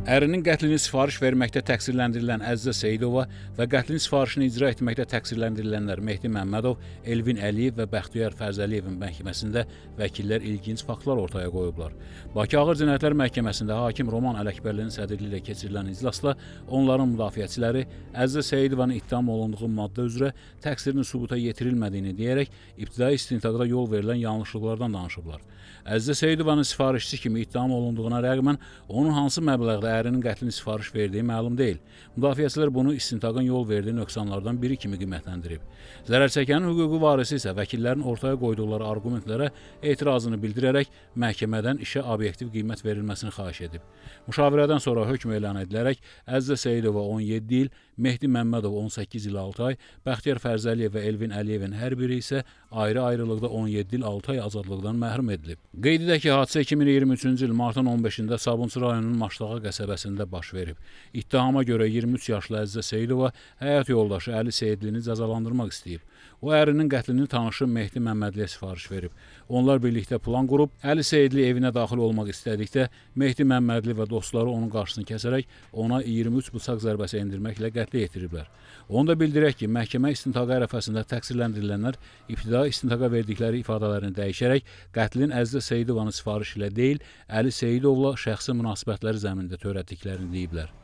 Ərinin qətlini sifariş verməkdə təqsirləndirilən Əzizə Seyidova və qətlin sifarişini icra etməkdə təqsirləndirilənlər Mehdi Məmmədov, Elvin Əliyev və Bəxtiyar Fərzəliyevin məhkəməsində vəkillər ilginc faktlar ortaya qoyublar. Bakı Ağır Cinayətlər Məhkəməsində hakim Roman Ələkbərlinin sədrliyi ilə keçirilən iclasda onların müdafiəçiləri Əzizə Seyidovanın ittiham olunduğu maddə üzrə təqsirinin sübuta yetirilmədiyini deyərək ibtidai istintaqda yol verilən yanlışlıqlardan danışıblar. Əzizə Seyidovanın sifarişçi kimi ittiham olunduğuna rəğmən onun hansı məbləğdə ərinin qətlini sifariş verdiyi məlum deyil. Müdafiəçilər bunu istintaqın yol verdiyi nöqsanlardan biri kimi qiymətləndirib. Zərərçəkənin hüquqi varisi isə vəkillərin ortaya qoyduqları arqumentlərə etirazını bildirərək məhkəmədən işə obyektiv qiymət verilməsini xahiş edib. Müşavirədən sonra hökm elan edilərək Əzizə Seyidova 17 il, Mehdi Məmmədov 18 il 6 ay, Bəxtiyar Fərzəliyev və Elvin Əliyevin hər biri isə ayrı-ayrılıqda 17 il 6 ay azadlıqdan məhrum edilib. Qeyd edək ki, hadisə 2023-cü il martın 15-də Sabunçu rayonunun Maştağa qəsəbəsində baş verib. İttihama görə 23 yaşlı Əzizə Seyidova həyat yoldaşı Əli Seyidlini cəzalandırmaq istəyib. O, ərinin qətlini tanışı Mehdi Məmmədliyə sifariş verib. Onlar birlikdə plan qurub, Əli Seyidli evinə daxil olmaq istədikdə Mehdi Məmmədli və dostları onun qarşısını kəsərək ona 23 bıçaq zərbəsi endirməklə qətlə yetiriblər. Onu da bildirək ki, məhkəmə istintaqı ərəfəsində təqsirləndirilənlər ibtidai istintaqqa verdikləri ifadələrini dəyişərək qətlin Əzizə Seyidovanın sifarişi ilə deyil, Əli Seyidovla şəxsi münasibətləri zəminində törətdiklərini deyiblər.